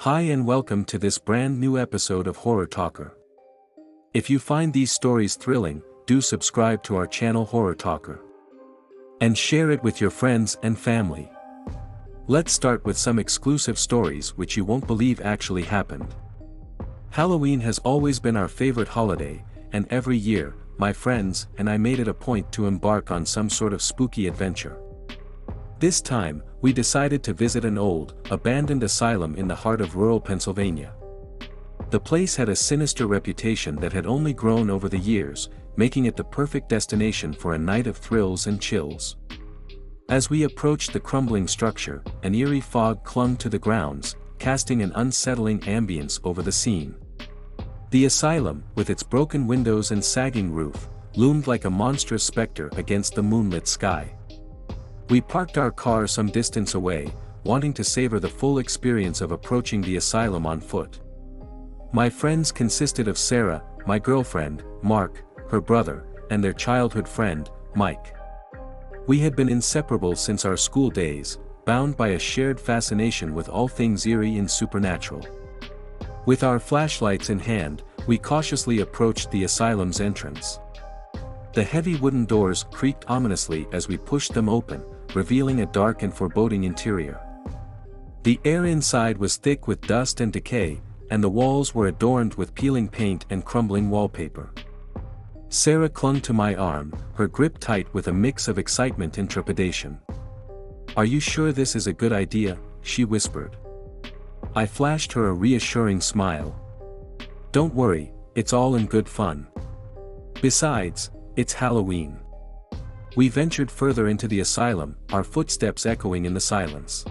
Hi and welcome to this brand new episode of Horror Talker. If you find these stories thrilling, do subscribe to our channel Horror Talker. And share it with your friends and family. Let's start with some exclusive stories which you won't believe actually happened. Halloween has always been our favorite holiday, and every year, my friends and I made it a point to embark on some sort of spooky adventure. This time, we decided to visit an old, abandoned asylum in the heart of rural Pennsylvania. The place had a sinister reputation that had only grown over the years, making it the perfect destination for a night of thrills and chills. As we approached the crumbling structure, an eerie fog clung to the grounds, casting an unsettling ambience over the scene. The asylum, with its broken windows and sagging roof, loomed like a monstrous specter against the moonlit sky. We parked our car some distance away, wanting to savor the full experience of approaching the asylum on foot. My friends consisted of Sarah, my girlfriend, Mark, her brother, and their childhood friend, Mike. We had been inseparable since our school days, bound by a shared fascination with all things eerie and supernatural. With our flashlights in hand, we cautiously approached the asylum's entrance. The heavy wooden doors creaked ominously as we pushed them open, revealing a dark and foreboding interior. The air inside was thick with dust and decay, and the walls were adorned with peeling paint and crumbling wallpaper. Sarah clung to my arm, her grip tight with a mix of excitement and trepidation. "Are you sure this is a good idea?" she whispered. I flashed her a reassuring smile. "Don't worry, it's all in good fun. Besides, it's Halloween." We ventured further into the asylum, our footsteps echoing in the silence.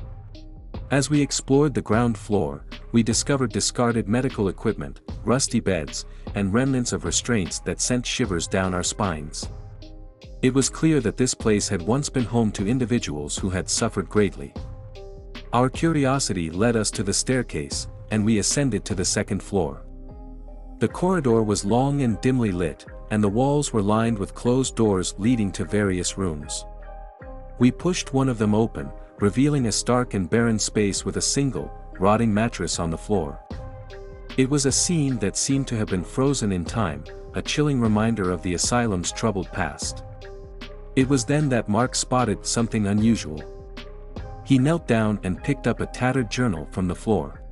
As we explored the ground floor, we discovered discarded medical equipment, rusty beds, and remnants of restraints that sent shivers down our spines. It was clear that this place had once been home to individuals who had suffered greatly. Our curiosity led us to the staircase, and we ascended to the second floor. The corridor was long and dimly lit, and the walls were lined with closed doors leading to various rooms. We pushed one of them open, revealing a stark and barren space with a single, rotting mattress on the floor. It was a scene that seemed to have been frozen in time, a chilling reminder of the asylum's troubled past. It was then that Mark spotted something unusual. He knelt down and picked up a tattered journal from the floor.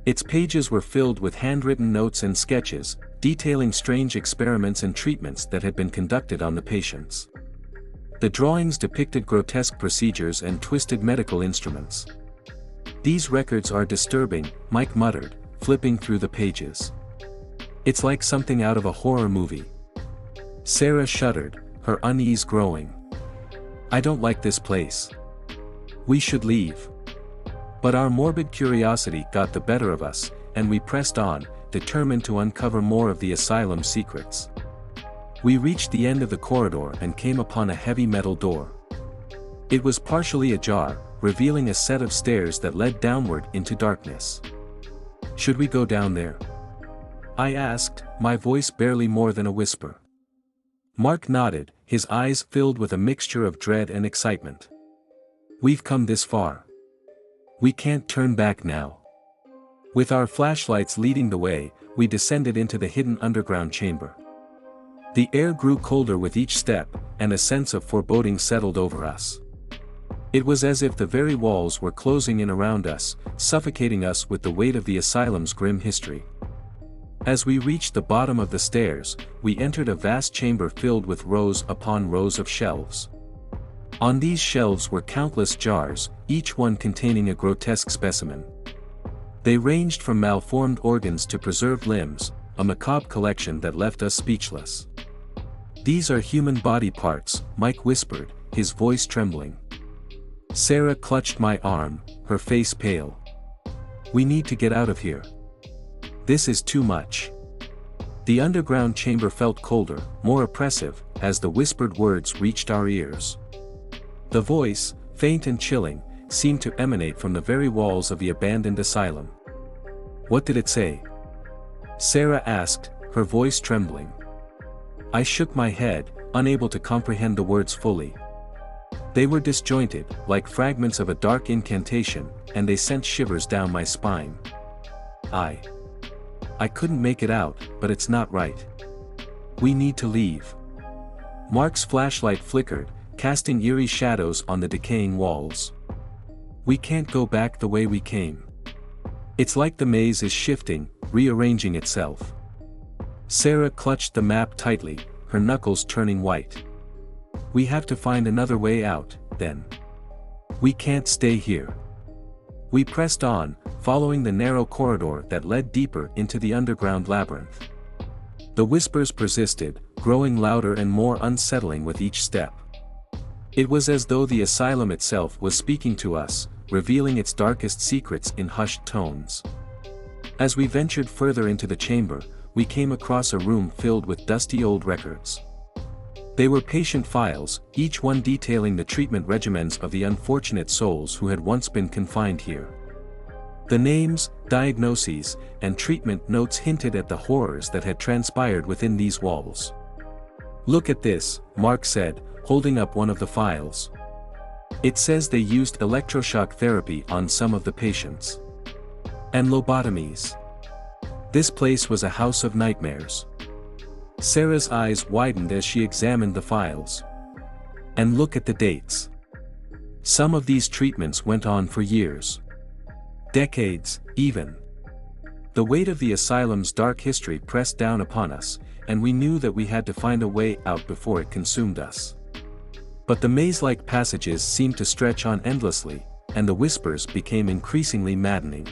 Its pages were filled with handwritten notes and sketches, detailing strange experiments and treatments that had been conducted on the patients. The drawings depicted grotesque procedures and twisted medical instruments. "These records are disturbing," Mike muttered, flipping through the pages. "It's like something out of a horror movie." Sarah shuddered, her unease growing. "I don't like this place. We should leave." But our morbid curiosity got the better of us, and we pressed on, determined to uncover more of the asylum's secrets. We reached the end of the corridor and came upon a heavy metal door. It was partially ajar, revealing a set of stairs that led downward into darkness. "Should we go down there?" I asked, my voice barely more than a whisper. Mark nodded, his eyes filled with a mixture of dread and excitement. "We've come this far. We can't turn back now." With our flashlights leading the way, we descended into the hidden underground chamber. The air grew colder with each step, and a sense of foreboding settled over us. It was as if the very walls were closing in around us, suffocating us with the weight of the asylum's grim history. As we reached the bottom of the stairs, we entered a vast chamber filled with rows upon rows of shelves. On these shelves were countless jars, each one containing a grotesque specimen. They ranged from malformed organs to preserved limbs, a macabre collection that left us speechless. "These are human body parts," Mike whispered, his voice trembling. Sarah clutched my arm, her face pale. "We need to get out of here. This is too much." The underground chamber felt colder, more oppressive, as the whispered words reached our ears. The voice, faint and chilling, seemed to emanate from the very walls of the abandoned asylum. "What did it say?" Sarah asked, her voice trembling. I shook my head, unable to comprehend the words fully. They were disjointed, like fragments of a dark incantation, and they sent shivers down my spine. I couldn't make it out, but it's not right. We need to leave. Mark's flashlight flickered, casting eerie shadows on the decaying walls. We can't go back the way we came. It's like the maze is shifting, rearranging itself. Sarah clutched the map tightly, her knuckles turning white. We have to find another way out, then. We can't stay here. We pressed on, following the narrow corridor that led deeper into the underground labyrinth. The whispers persisted, growing louder and more unsettling with each step. It was as though the asylum itself was speaking to us, revealing its darkest secrets in hushed tones. As we ventured further into the chamber, we came across a room filled with dusty old records. They were patient files, each one detailing the treatment regimens of the unfortunate souls who had once been confined here. The names, diagnoses, and treatment notes hinted at the horrors that had transpired within these walls. "Look at this," Mark said, holding up one of the files. "It says they used electroshock therapy on some of the patients. And lobotomies. This place was a house of nightmares." Sarah's eyes widened as she examined the files. "And look at the dates. Some of these treatments went on for years. Decades, even." The weight of the asylum's dark history pressed down upon us, and we knew that we had to find a way out before it consumed us. But the maze-like passages seemed to stretch on endlessly, and the whispers became increasingly maddening.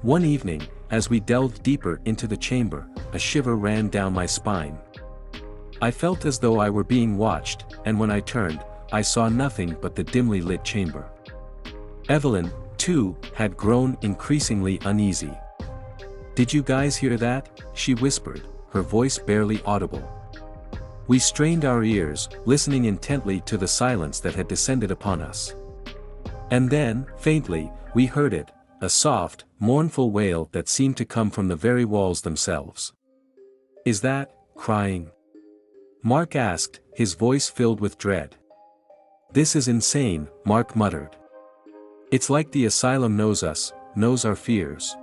One evening, as we delved deeper into the chamber, a shiver ran down my spine. I felt as though I were being watched, and when I turned, I saw nothing but the dimly lit chamber. Evelyn, too, had grown increasingly uneasy. "Did you guys hear that?" she whispered, her voice barely audible. We strained our ears, listening intently to the silence that had descended upon us. And then, faintly, we heard it, a soft, mournful wail that seemed to come from the very walls themselves. "Is that crying?" Mark asked, his voice filled with dread. "This is insane," Mark muttered. "It's like the asylum knows us, knows our fears."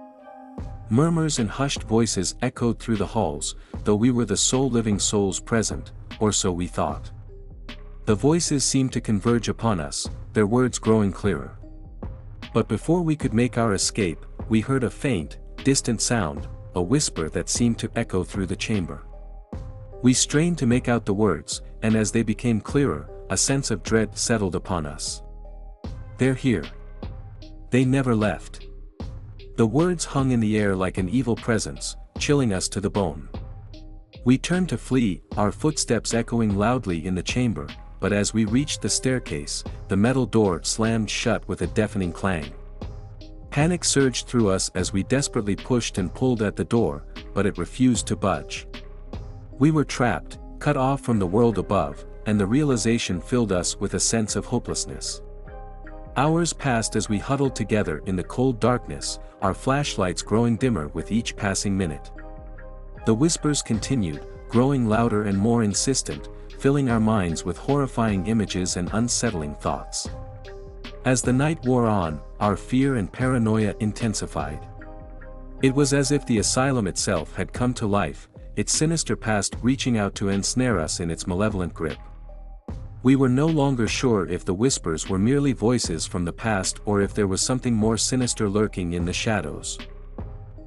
Murmurs and hushed voices echoed through the halls, though we were the sole living souls present, or so we thought. The voices seemed to converge upon us, their words growing clearer. But before we could make our escape, we heard a faint, distant sound, a whisper that seemed to echo through the chamber. We strained to make out the words, and as they became clearer, a sense of dread settled upon us. "They're here. They never left." The words hung in the air like an evil presence, chilling us to the bone. We turned to flee, our footsteps echoing loudly in the chamber, but as we reached the staircase, the metal door slammed shut with a deafening clang. Panic surged through us as we desperately pushed and pulled at the door, but it refused to budge. We were trapped, cut off from the world above, and the realization filled us with a sense of hopelessness. Hours passed as we huddled together in the cold darkness, our flashlights growing dimmer with each passing minute. The whispers continued, growing louder and more insistent, filling our minds with horrifying images and unsettling thoughts. As the night wore on, our fear and paranoia intensified. It was as if the asylum itself had come to life, its sinister past reaching out to ensnare us in its malevolent grip. We were no longer sure if the whispers were merely voices from the past or if there was something more sinister lurking in the shadows.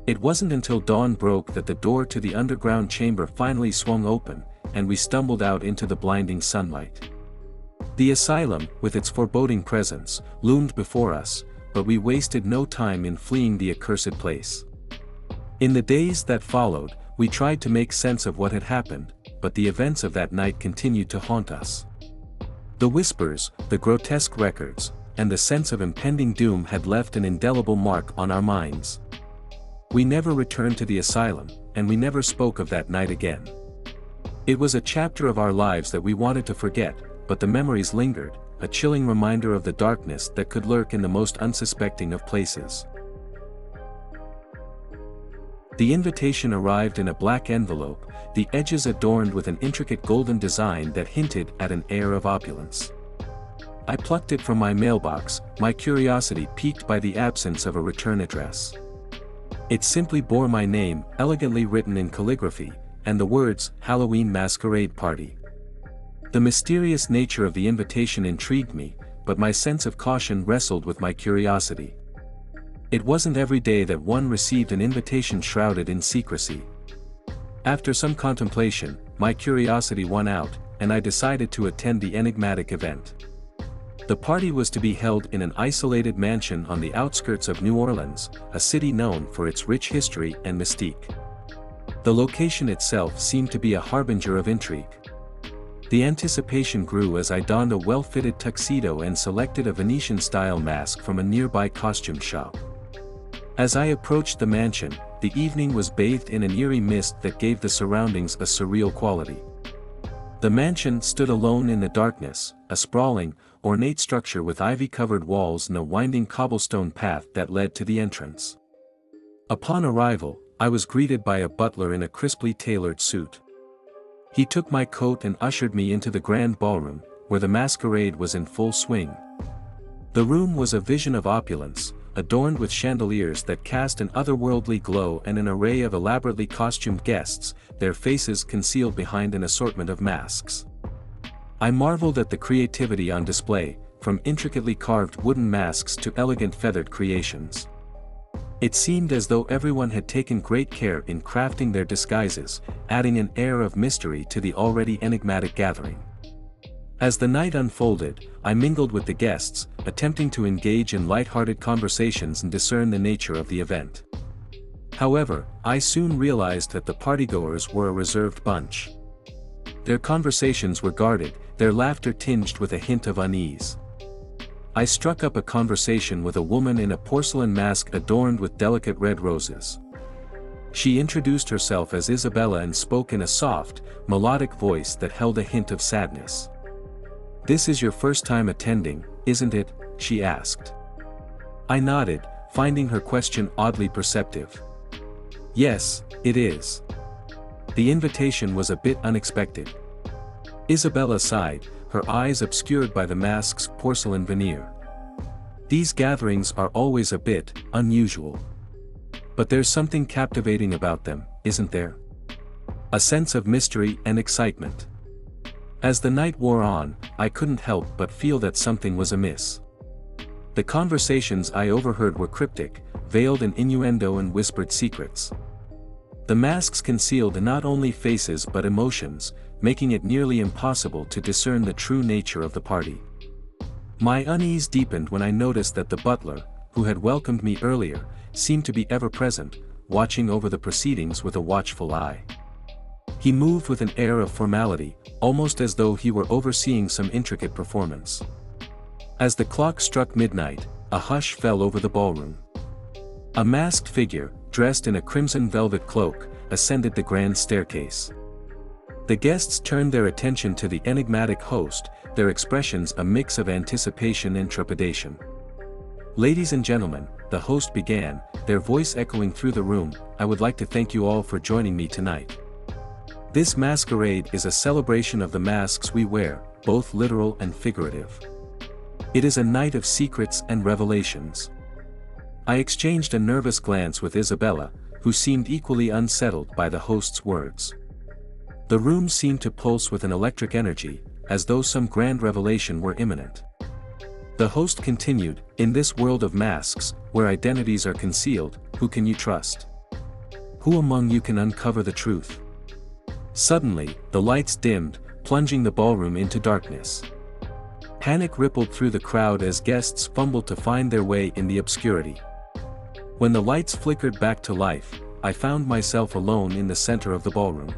It wasn't until dawn broke that the door to the underground chamber finally swung open, and we stumbled out into the blinding sunlight. The asylum, with its foreboding presence, loomed before us, but we wasted no time in fleeing the accursed place. In the days that followed, we tried to make sense of what had happened, but the events of that night continued to haunt us. The whispers, the grotesque records, and the sense of impending doom had left an indelible mark on our minds. We never returned to the asylum, and we never spoke of that night again. It was a chapter of our lives that we wanted to forget, but the memories lingered, a chilling reminder of the darkness that could lurk in the most unsuspecting of places. The invitation arrived in a black envelope, the edges adorned with an intricate golden design that hinted at an air of opulence. I plucked it from my mailbox, my curiosity piqued by the absence of a return address. It simply bore my name, elegantly written in calligraphy, and the words, "Halloween Masquerade Party." The mysterious nature of the invitation intrigued me, but my sense of caution wrestled with my curiosity. It wasn't every day that one received an invitation shrouded in secrecy. After some contemplation, my curiosity won out, and I decided to attend the enigmatic event. The party was to be held in an isolated mansion on the outskirts of New Orleans, a city known for its rich history and mystique. The location itself seemed to be a harbinger of intrigue. The anticipation grew as I donned a well-fitted tuxedo and selected a Venetian-style mask from a nearby costume shop. As I approached the mansion, the evening was bathed in an eerie mist that gave the surroundings a surreal quality. The mansion stood alone in the darkness, a sprawling, ornate structure with ivy-covered walls and a winding cobblestone path that led to the entrance. Upon arrival, I was greeted by a butler in a crisply tailored suit. He took my coat and ushered me into the grand ballroom, where the masquerade was in full swing. The room was a vision of opulence, adorned with chandeliers that cast an otherworldly glow and an array of elaborately costumed guests, their faces concealed behind an assortment of masks. I marveled at the creativity on display, from intricately carved wooden masks to elegant feathered creations. It seemed as though everyone had taken great care in crafting their disguises, adding an air of mystery to the already enigmatic gathering. As the night unfolded, I mingled with the guests, attempting to engage in light-hearted conversations and discern the nature of the event. However, I soon realized that the partygoers were a reserved bunch. Their conversations were guarded, their laughter tinged with a hint of unease. I struck up a conversation with a woman in a porcelain mask adorned with delicate red roses. She introduced herself as Isabella and spoke in a soft, melodic voice that held a hint of sadness. "This is your first time attending, isn't it?" she asked. I nodded, finding her question oddly perceptive. "Yes, it is." The invitation was a bit unexpected. Isabella sighed, her eyes obscured by the mask's porcelain veneer. "These gatherings are always a bit unusual. But there's something captivating about them, isn't there? A sense of mystery and excitement." As the night wore on, I couldn't help but feel that something was amiss. The conversations I overheard were cryptic, veiled in innuendo and whispered secrets. The masks concealed not only faces but emotions, making it nearly impossible to discern the true nature of the party. My unease deepened when I noticed that the butler, who had welcomed me earlier, seemed to be ever present, watching over the proceedings with a watchful eye. He moved with an air of formality, almost as though he were overseeing some intricate performance. As the clock struck midnight, a hush fell over the ballroom. A masked figure, dressed in a crimson velvet cloak, ascended the grand staircase. The guests turned their attention to the enigmatic host, their expressions a mix of anticipation and trepidation. "Ladies and gentlemen," the host began, their voice echoing through the room, "I would like to thank you all for joining me tonight. This masquerade is a celebration of the masks we wear, both literal and figurative. It is a night of secrets and revelations." I exchanged a nervous glance with Isabella, who seemed equally unsettled by the host's words. The room seemed to pulse with an electric energy, as though some grand revelation were imminent. The host continued, "In this world of masks, where identities are concealed, who can you trust? Who among you can uncover the truth?" Suddenly, the lights dimmed, plunging the ballroom into darkness. Panic rippled through the crowd as guests fumbled to find their way in the obscurity. When the lights flickered back to life, I found myself alone in the center of the ballroom.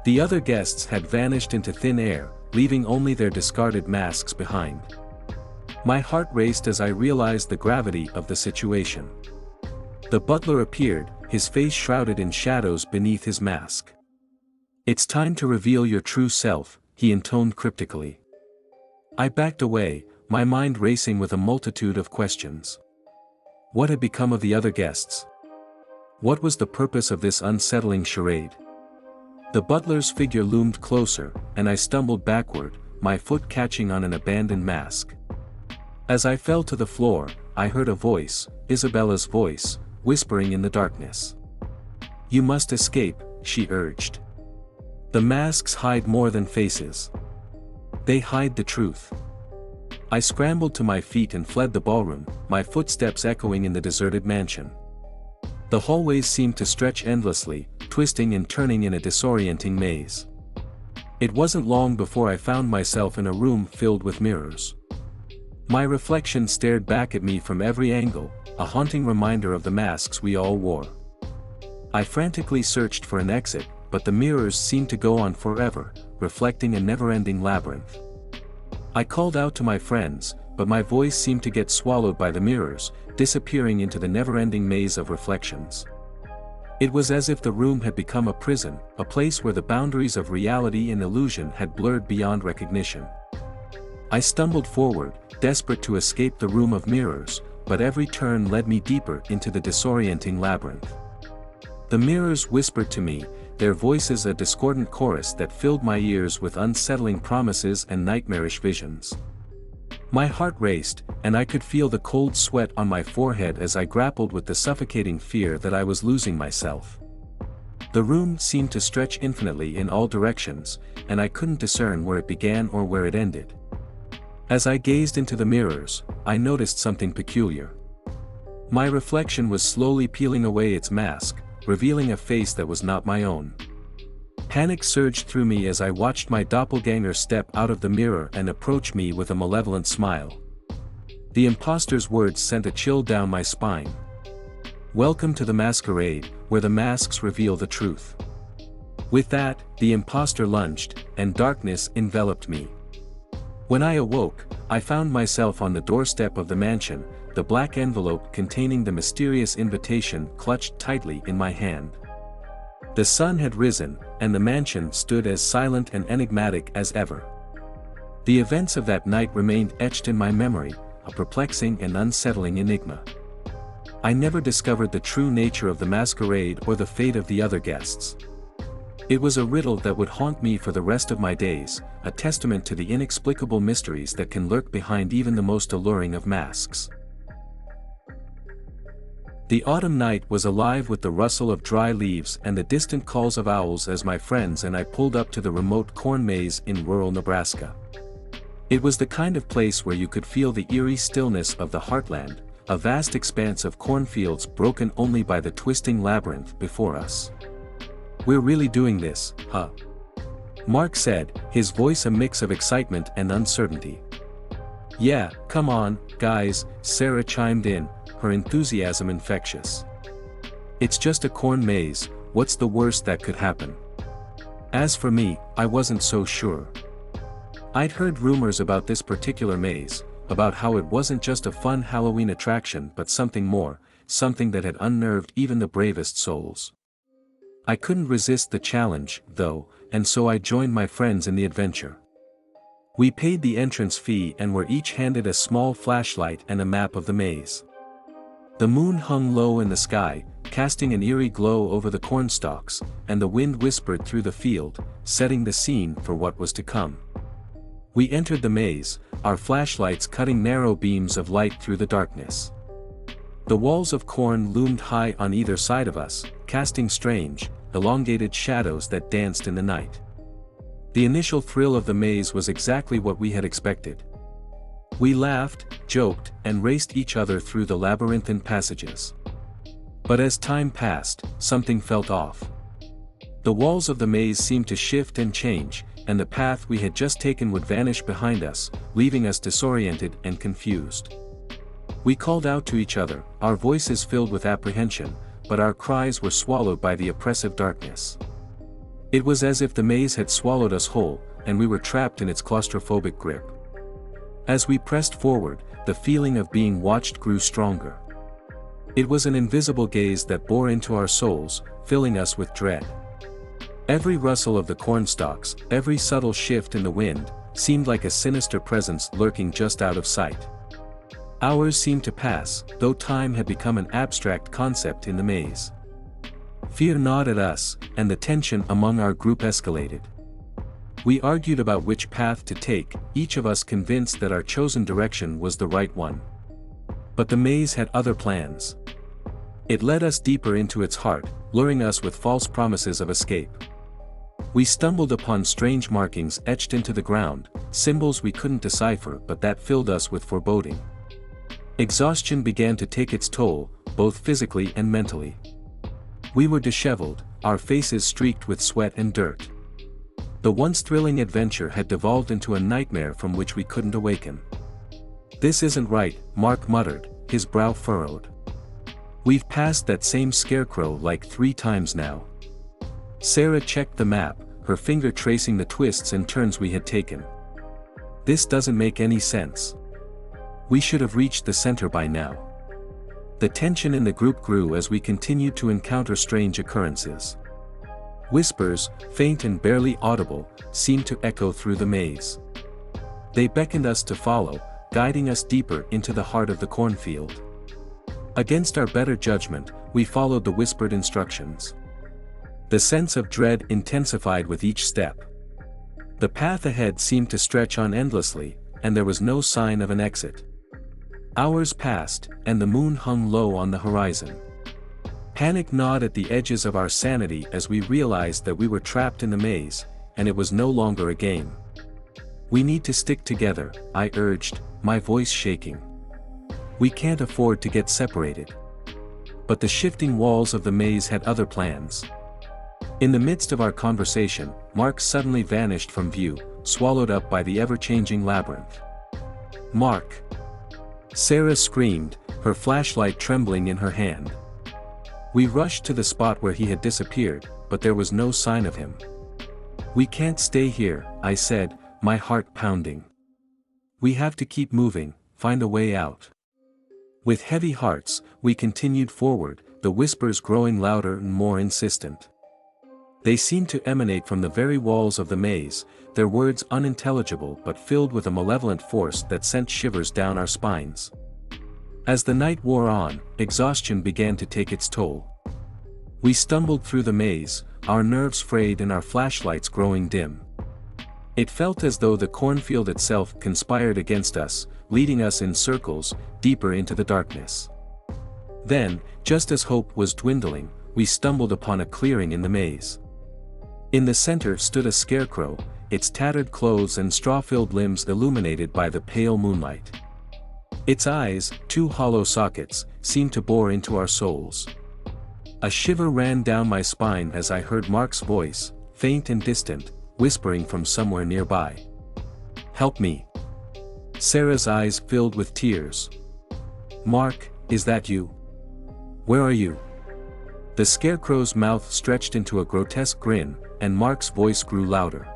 The other guests had vanished into thin air, leaving only their discarded masks behind. My heart raced as I realized the gravity of the situation. The butler appeared, his face shrouded in shadows beneath his mask. "It's time to reveal your true self," he intoned cryptically. I backed away, my mind racing with a multitude of questions. What had become of the other guests? What was the purpose of this unsettling charade? The butler's figure loomed closer, and I stumbled backward, my foot catching on an abandoned mask. As I fell to the floor, I heard a voice, Isabella's voice, whispering in the darkness. "You must escape," she urged. "The masks hide more than faces. They hide the truth." I scrambled to my feet and fled the ballroom, my footsteps echoing in the deserted mansion. The hallways seemed to stretch endlessly, twisting and turning in a disorienting maze. It wasn't long before I found myself in a room filled with mirrors. My reflection stared back at me from every angle, a haunting reminder of the masks we all wore. I frantically searched for an exit, but the mirrors seemed to go on forever, reflecting a never-ending labyrinth. I called out to my friends, but my voice seemed to get swallowed by the mirrors, disappearing into the never-ending maze of reflections. It was as if the room had become a prison, a place where the boundaries of reality and illusion had blurred beyond recognition. I stumbled forward, desperate to escape the room of mirrors, but every turn led me deeper into the disorienting labyrinth. The mirrors whispered to me, their voices a discordant chorus that filled my ears with unsettling promises and nightmarish visions. My heart raced, and I could feel the cold sweat on my forehead as I grappled with the suffocating fear that I was losing myself. The room seemed to stretch infinitely in all directions, and I couldn't discern where it began or where it ended. As I gazed into the mirrors, I noticed something peculiar. My reflection was slowly peeling away its mask, revealing a face that was not my own. Panic surged through me as I watched my doppelganger step out of the mirror and approach me with a malevolent smile. The imposter's words sent a chill down my spine. "Welcome to the masquerade, where the masks reveal the truth." With that, the imposter lunged, and darkness enveloped me. When I awoke, I found myself on the doorstep of the mansion, the black envelope containing the mysterious invitation clutched tightly in my hand. The sun had risen, and the mansion stood as silent and enigmatic as ever. The events of that night remained etched in my memory, a perplexing and unsettling enigma. I never discovered the true nature of the masquerade or the fate of the other guests. It was a riddle that would haunt me for the rest of my days, a testament to the inexplicable mysteries that can lurk behind even the most alluring of masks. The autumn night was alive with the rustle of dry leaves and the distant calls of owls as my friends and I pulled up to the remote corn maze in rural Nebraska. It was the kind of place where you could feel the eerie stillness of the heartland, a vast expanse of cornfields broken only by the twisting labyrinth before us. "We're really doing this, huh?" Mark said, his voice a mix of excitement and uncertainty. "Yeah, come on, guys," Sarah chimed in, her enthusiasm infectious. "It's just a corn maze, what's the worst that could happen?" As for me, I wasn't so sure. I'd heard rumors about this particular maze, about how it wasn't just a fun Halloween attraction but something more, something that had unnerved even the bravest souls. I couldn't resist the challenge, though, and so I joined my friends in the adventure. We paid the entrance fee and were each handed a small flashlight and a map of the maze. The moon hung low in the sky, casting an eerie glow over the cornstalks, and the wind whispered through the field, setting the scene for what was to come. We entered the maze, our flashlights cutting narrow beams of light through the darkness. The walls of corn loomed high on either side of us, casting strange, elongated shadows that danced in the night. The initial thrill of the maze was exactly what we had expected. We laughed, joked, and raced each other through the labyrinthine passages. But as time passed, something felt off. The walls of the maze seemed to shift and change, and the path we had just taken would vanish behind us, leaving us disoriented and confused. We called out to each other, our voices filled with apprehension, but our cries were swallowed by the oppressive darkness. It was as if the maze had swallowed us whole, and we were trapped in its claustrophobic grip. As we pressed forward, the feeling of being watched grew stronger. It was an invisible gaze that bore into our souls, filling us with dread. Every rustle of the cornstalks, every subtle shift in the wind, seemed like a sinister presence lurking just out of sight. Hours seemed to pass, though time had become an abstract concept in the maze. Fear gnawed at us, and the tension among our group escalated. We argued about which path to take, each of us convinced that our chosen direction was the right one. But the maze had other plans. It led us deeper into its heart, luring us with false promises of escape. We stumbled upon strange markings etched into the ground, symbols we couldn't decipher but that filled us with foreboding. Exhaustion began to take its toll, both physically and mentally. We were disheveled, our faces streaked with sweat and dirt. The once thrilling adventure had devolved into a nightmare from which we couldn't awaken. "This isn't right," Mark muttered, his brow furrowed. "We've passed that same scarecrow like 3 times now." Sarah checked the map, her finger tracing the twists and turns we had taken. "This doesn't make any sense. We should have reached the center by now." The tension in the group grew as we continued to encounter strange occurrences. Whispers, faint and barely audible, seemed to echo through the maze. They beckoned us to follow, guiding us deeper into the heart of the cornfield. Against our better judgment, we followed the whispered instructions. The sense of dread intensified with each step. The path ahead seemed to stretch on endlessly, and there was no sign of an exit. Hours passed, and the moon hung low on the horizon. Panic gnawed at the edges of our sanity as we realized that we were trapped in the maze, and it was no longer a game. "We need to stick together," I urged, my voice shaking. "We can't afford to get separated." But the shifting walls of the maze had other plans. In the midst of our conversation, Mark suddenly vanished from view, swallowed up by the ever-changing labyrinth. "Mark!" Sarah screamed, her flashlight trembling in her hand. We rushed to the spot where he had disappeared, but there was no sign of him. "We can't stay here," I said, my heart pounding. "We have to keep moving, find a way out." With heavy hearts, we continued forward, the whispers growing louder and more insistent. They seemed to emanate from the very walls of the maze, their words unintelligible but filled with a malevolent force that sent shivers down our spines. As the night wore on, exhaustion began to take its toll. We stumbled through the maze, our nerves frayed and our flashlights growing dim. It felt as though the cornfield itself conspired against us, leading us in circles, deeper into the darkness. Then, just as hope was dwindling, we stumbled upon a clearing in the maze. In the center stood a scarecrow, its tattered clothes and straw-filled limbs illuminated by the pale moonlight. Its eyes, 2 hollow sockets, seemed to bore into our souls. A shiver ran down my spine as I heard Mark's voice, faint and distant, whispering from somewhere nearby. "Help me." Sarah's eyes filled with tears. "Mark, is that you? Where are you?" The scarecrow's mouth stretched into a grotesque grin, and Mark's voice grew louder.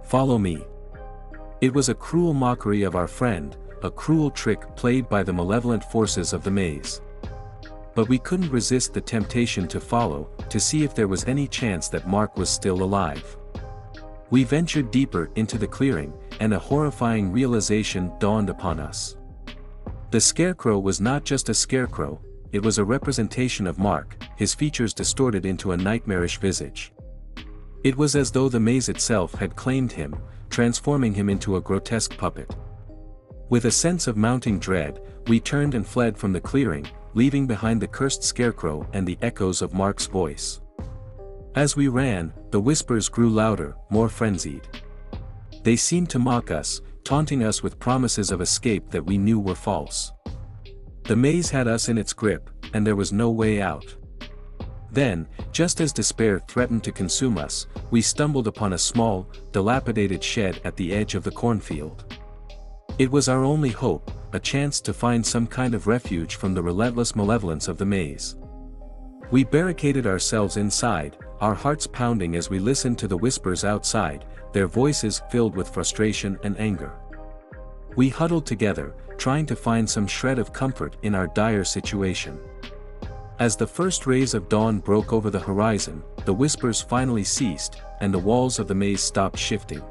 "Follow me." It was a cruel mockery of our friend, a cruel trick played by the malevolent forces of the maze. But we couldn't resist the temptation to follow, to see if there was any chance that Mark was still alive. We ventured deeper into the clearing, and a horrifying realization dawned upon us. The scarecrow was not just a scarecrow, it was a representation of Mark, his features distorted into a nightmarish visage. It was as though the maze itself had claimed him, transforming him into a grotesque puppet. With a sense of mounting dread, we turned and fled from the clearing, leaving behind the cursed scarecrow and the echoes of Mark's voice. As we ran, the whispers grew louder, more frenzied. They seemed to mock us, taunting us with promises of escape that we knew were false. The maze had us in its grip, and there was no way out. Then, just as despair threatened to consume us, we stumbled upon a small, dilapidated shed at the edge of the cornfield. It was our only hope, a chance to find some kind of refuge from the relentless malevolence of the maze. We barricaded ourselves inside, our hearts pounding as we listened to the whispers outside, their voices filled with frustration and anger. We huddled together, trying to find some shred of comfort in our dire situation. As the first rays of dawn broke over the horizon, the whispers finally ceased, and the walls of the maze stopped shifting.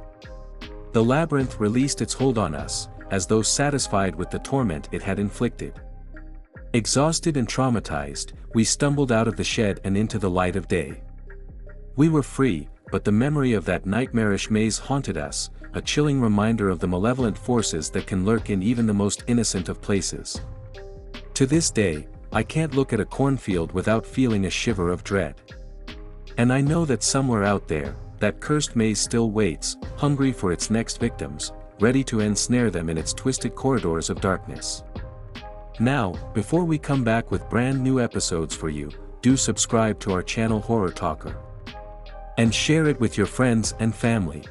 The labyrinth released its hold on us, as though satisfied with the torment it had inflicted. Exhausted and traumatized, we stumbled out of the shed and into the light of day. We were free, but the memory of that nightmarish maze haunted us, a chilling reminder of the malevolent forces that can lurk in even the most innocent of places. To this day, I can't look at a cornfield without feeling a shiver of dread. And I know that somewhere out there, that cursed maze still waits, hungry for its next victims, ready to ensnare them in its twisted corridors of darkness. Now, before we come back with brand new episodes for you, do subscribe to our channel Horror Talker. And share it with your friends and family.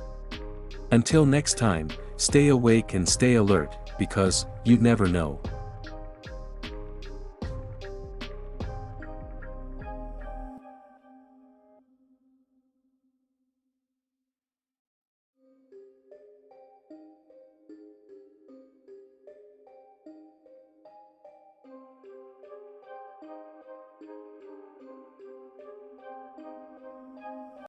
Until next time, stay awake and stay alert, because you never know.